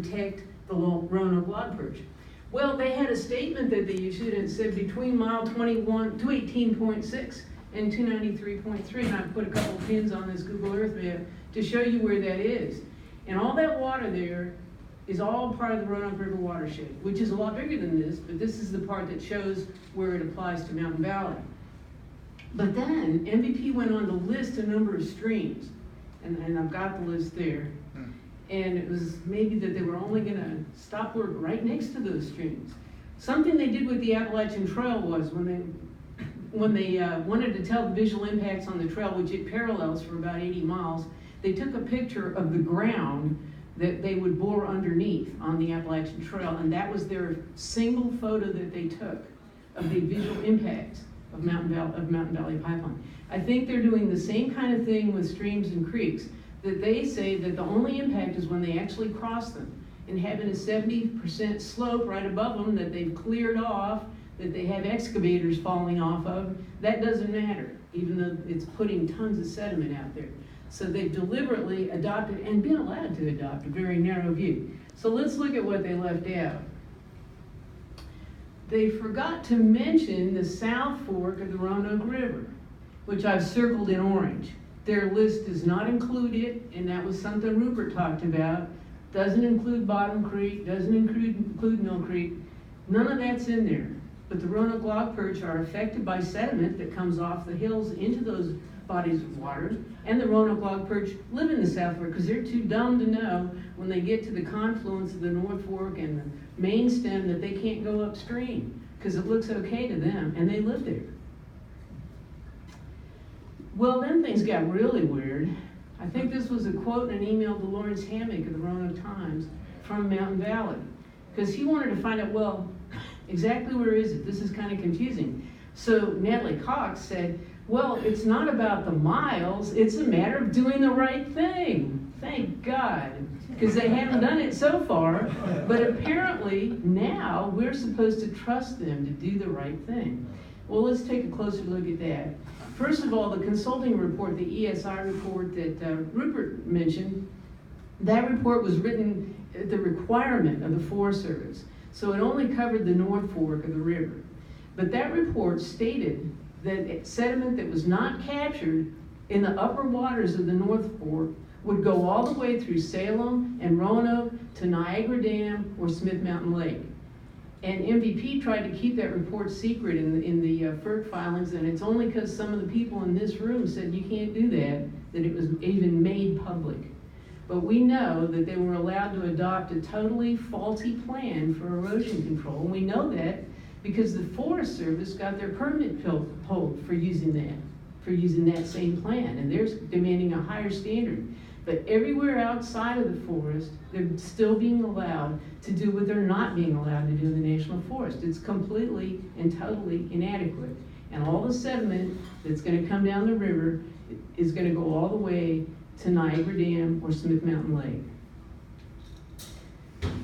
protect the Roanoke Logperch. Well, they had a statement that they issued and it said between mile 21, 218.6 and 293.3, and I put a couple pins on this Google Earth map to show you where that is. And all that water there is all part of the Roanoke River watershed, which is a lot bigger than this, but this is the part that shows where it applies to Mountain Valley. But then MVP went on to list a number of streams, and I've got the list there. And it was maybe that they were only gonna stop work right next to those streams. Something they did with the Appalachian Trail was when they wanted to tell the visual impacts on the trail, which it parallels for about 80 miles, they took a picture of the ground that they would bore underneath on the Appalachian Trail, and that was their single photo that they took of the visual impacts of Mountain Valley Pipeline. I think they're doing the same kind of thing with streams and creeks, that they say that the only impact is when they actually cross them, and having a 70% slope right above them that they've cleared off, that they have excavators falling off of, that doesn't matter, even though it's putting tons of sediment out there. So they've deliberately adopted, and been allowed to adopt, a very narrow view. So let's look at what they left out. They forgot to mention the South Fork of the Roanoke River, which I've circled in orange. Their list does not include it, and that was something Rupert talked about. Doesn't include Bottom Creek, doesn't include Mill Creek. None of that's in there. But the Roanoke Logperch are affected by sediment that comes off the hills into those bodies of water, and the Roanoke Logperch live in the South Fork because they're too dumb to know when they get to the confluence of the North Fork and the main stem that they can't go upstream because it looks okay to them, and they live there. Well, then things got really weird. I think this was a quote in an email to Lawrence Hammock of the Roanoke Times from Mountain Valley, because he wanted to find out, well, exactly where is it? This is kind of confusing. So Natalie Cox said, well, it's not about the miles, it's a matter of doing the right thing. Thank God, because they haven't done it so far, but apparently now we're supposed to trust them to do the right thing. Well, let's take a closer look at that. First of all, the consulting report, the ESI report that Rupert mentioned, that report was written at the requirement of the Forest Service. So it only covered the North Fork of the river. But that report stated that sediment that was not captured in the upper waters of the North Fork would go all the way through Salem and Roanoke to Niagara Dam or Smith Mountain Lake. And MVP tried to keep that report secret in the FERC filings, and it's only because some of the people in this room said you can't do that it was even made public. But we know that they were allowed to adopt a totally faulty plan for erosion control, and we know that because the Forest Service got their permit pulled for using that same plan, and they're demanding a higher standard. But everywhere outside of the forest, they're still being allowed to do what they're not being allowed to do in the National Forest. It's completely and totally inadequate. And all the sediment that's going to come down the river is going to go all the way to Niagara Dam or Smith Mountain Lake.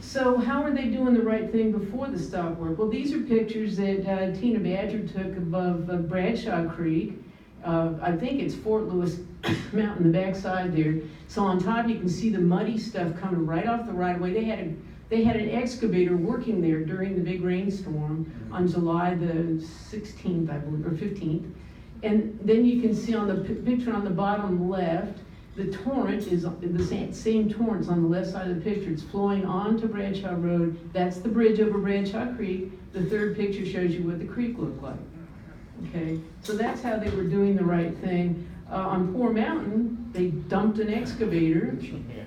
So how are they doing the right thing before the stop work? Well, these are pictures that Tina Badger took above Bradshaw Creek. I think it's Fort Lewis Mountain, the backside there. So on top you can see the muddy stuff coming right off the right-of-way. They had an excavator working there during the big rainstorm on July the 16th, I believe, or 15th. And then you can see on the picture on the bottom left, the torrent is the same torrent's on the left side of the picture. It's flowing onto Bradshaw Road. That's the bridge over Bradshaw Creek. The third picture shows you what the creek looked like. Okay, so that's how they were doing the right thing. On Poor Mountain, they dumped an excavator.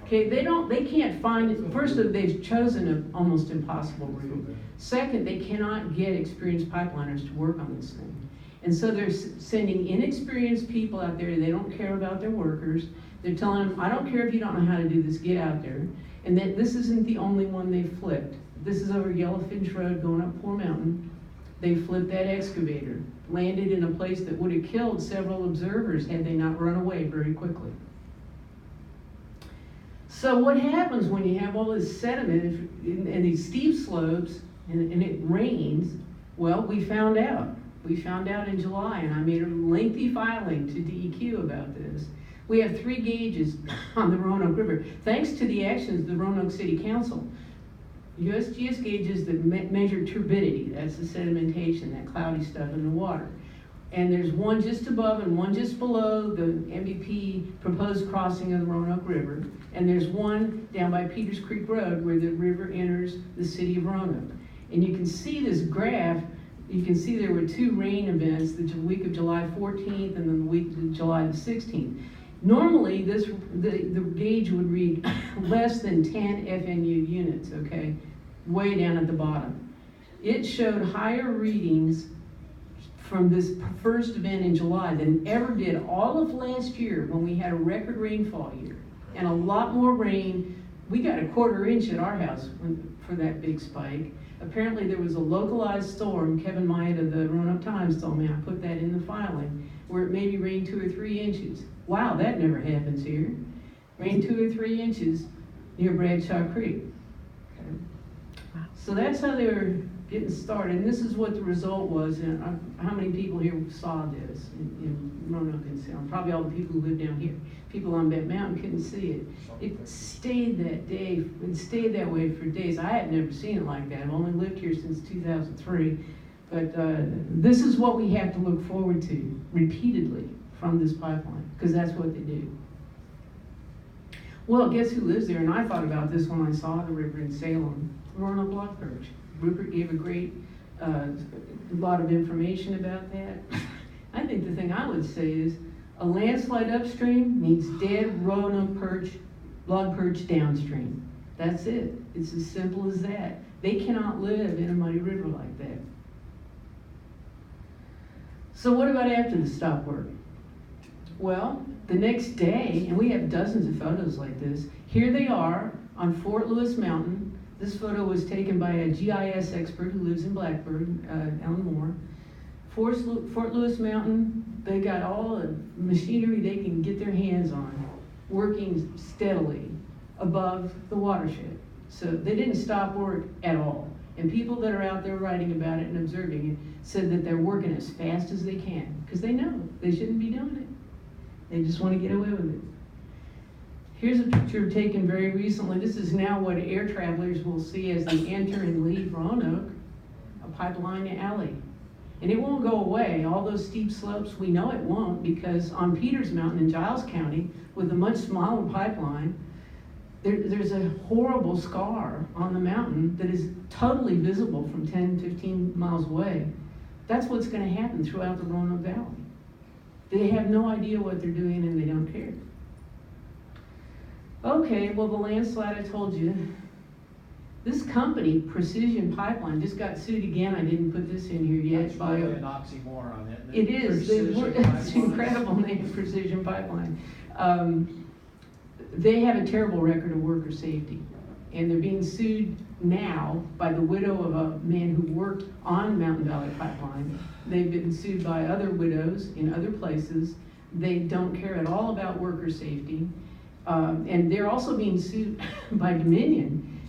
Okay, they can't find it. First, they've chosen an almost impossible route. Second, they cannot get experienced pipeliners to work on this thing. And so they're sending inexperienced people out there. They don't care about their workers. They're telling them, I don't care if you don't know how to do this, get out there. And that this isn't the only one they flipped. This is over Yellowfinch Road going up Poor Mountain. They flipped that excavator, landed in a place that would have killed several observers had they not run away very quickly. So what happens when you have all this sediment and these steep slopes and it rains? Well, we found out. We found out in July, and I made a lengthy filing to DEQ about this. We have 3 gauges on the Roanoke River, thanks to the actions of the Roanoke City Council. USGS gauges that measure turbidity, that's the sedimentation, that cloudy stuff in the water. And there's one just above and one just below the MVP proposed crossing of the Roanoke River. And there's one down by Peters Creek Road where the river enters the city of Roanoke. And you can see this graph, you can see there were 2 rain events, the week of July 14th and then the week of July the 16th. Normally, the gauge would read less than 10 FNU units, okay? Way down at the bottom. It showed higher readings from this first event in July than ever did all of last year when we had a record rainfall year. And a lot more rain. We got a 1/4 inch at our house for that big spike. Apparently there was a localized storm, Kevin Myatt of the Roanoke Times told me, I put that in the filing, where it maybe rained 2 or 3 inches. Wow, that never happens here. Rained 2 or 3 inches near Bradshaw Creek. Okay. So that's how they were getting started, and this is what the result was. And how many people here saw this in Roanoke and Salem? Probably all the people who live down here. People on Bent Mountain couldn't see it. It stayed that day, it stayed that way for days. I had never seen it like that. I've only lived here since 2003. But this is what we have to look forward to repeatedly from this pipeline, because that's what they do. Well, guess who lives there? And I thought about this when I saw the river in Salem, Roanoke Logperch. Rupert gave a great lot of information about that. I think the thing I would say is a landslide upstream means dead Roanoke Logperch downstream. That's it. It's as simple as that. They cannot live in a muddy river like that. So what about after the stop work? Well, the next day, and we have dozens of photos like this, here they are on Fort Lewis Mountain. This photo was taken by a GIS expert who lives in Blackbird, Alan Moore. Fort Lewis Mountain, they got all the machinery they can get their hands on, working steadily above the watershed. So they didn't stop work at all. And people that are out there writing about it and observing it said that they're working as fast as they can, because they know they shouldn't be doing it. They just want to get away with it. Here's a picture taken very recently. This is now what air travelers will see as they enter and leave Roanoke, a pipeline alley. And it won't go away. All those steep slopes, we know it won't, because on Peters Mountain in Giles County, with a much smaller pipeline, there's a horrible scar on the mountain that is totally visible from 10, 15 miles away. That's what's going to happen throughout the Roanoke Valley. They have no idea what they're doing and they don't care. Okay, well, the landslide I told you. This company, Precision Pipeline, just got sued again. I didn't put this in here yet. That's really an oxymoron, isn't it? It is. It's an incredible name, Precision Pipeline. They have a terrible record of worker safety, and they're being sued now by the widow of a man who worked on Mountain Valley Pipeline. They've been sued by other widows in other places. They don't care at all about worker safety. And they're also being sued by Dominion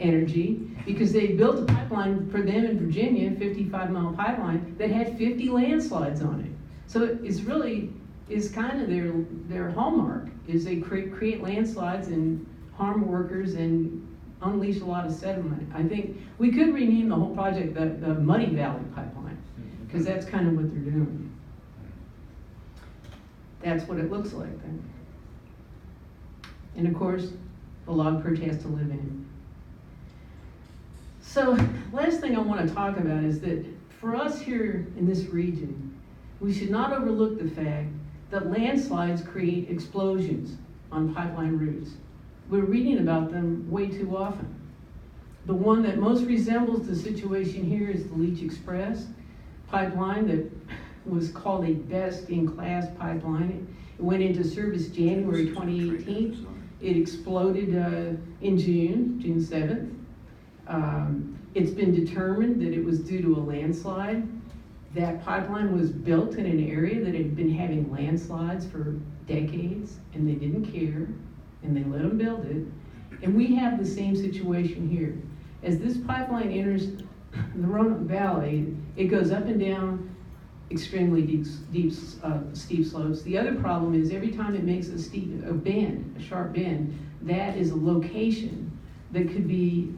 Energy because they built a pipeline for them in Virginia, a 55-mile pipeline, that had 50 landslides on it. So it's really, is kind of their hallmark, is they create landslides and harm workers and unleash a lot of sediment. I think we could rename the whole project the Muddy Valley Pipeline, because that's kind of what they're doing. That's what it looks like then. And of course, the Logperch has to live in it. So, last thing I want to talk about is that for us here in this region, we should not overlook the fact that landslides create explosions on pipeline routes. We're reading about them way too often. The one that most resembles the situation here is the Leach Express pipeline that was called a best-in-class pipeline. It went into service January 2018. It exploded in June 7th. It's been determined that it was due to a landslide. That pipeline was built in an area that had been having landslides for decades, and they didn't care, and they let them build it. And we have the same situation here. As this pipeline enters the Roanoke Valley, it goes up and down extremely steep slopes. The other problem is every time it makes a sharp bend, that is a location that could be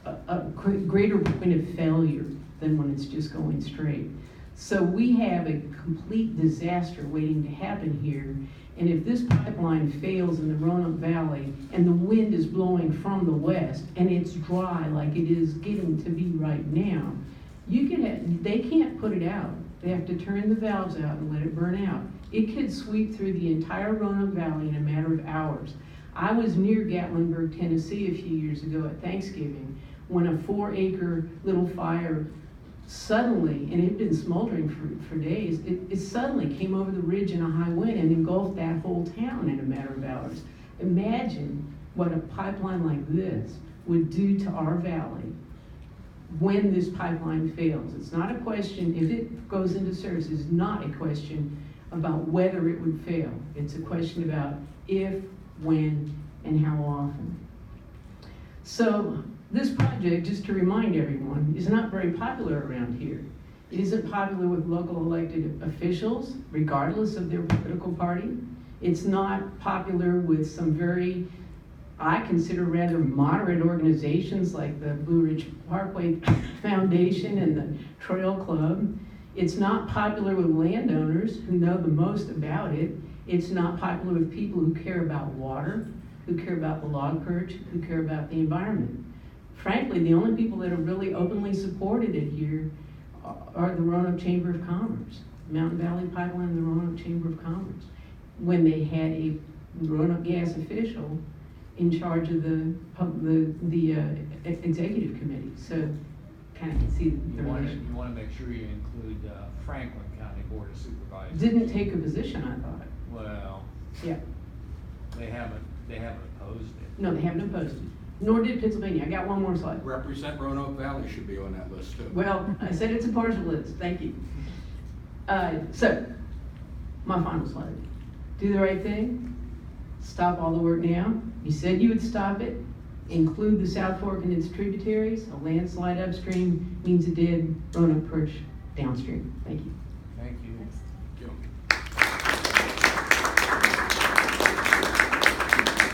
a greater point of failure than when it's just going straight. So we have a complete disaster waiting to happen here. And if this pipeline fails in the Roanoke Valley and the wind is blowing from the west and it's dry like it is getting to be right now, they can't put it out. They have to turn the valves out and let it burn out. It could sweep through the entire Roanoke Valley in a matter of hours. I was near Gatlinburg, Tennessee a few years ago at Thanksgiving when a 4-acre little fire suddenly, and it had been smoldering for days, it suddenly came over the ridge in a high wind and engulfed that whole town in a matter of hours. Imagine what a pipeline like this would do to our valley when this pipeline fails. It's not a question, if it goes into service, it's not a question about whether it would fail. It's a question about if, when, and how often. So this project, just to remind everyone, is not very popular around here. It isn't popular with local elected officials, regardless of their political party. It's not popular with some very, I consider rather moderate organizations like the Blue Ridge Parkway Foundation and the Trail Club. It's not popular with landowners who know the most about it. It's not popular with people who care about water, who care about the log perch, who care about the environment. Frankly, the only people that have really openly supported it here are the Roanoke Chamber of Commerce, Mountain Valley Pipeline and the Roanoke Chamber of Commerce, when they had a Roanoke gas official in charge of the executive committee. So kind of can see the relation. You want to make sure you include Franklin County Board of Supervisors. Didn't take a position, I thought. Well, yeah, they haven't opposed it. No, they haven't opposed it. Nor did Pennsylvania. I got one more slide. Represent Roanoke Valley should be on that list too. Well, I said it's a partial list. Thank you. So, my final slide. Do the right thing. Stop all the work now. You said you would stop it. Include the South Fork and its tributaries. A landslide upstream means a dead Roanoke perch downstream. Thank you. Thank you. Thank you.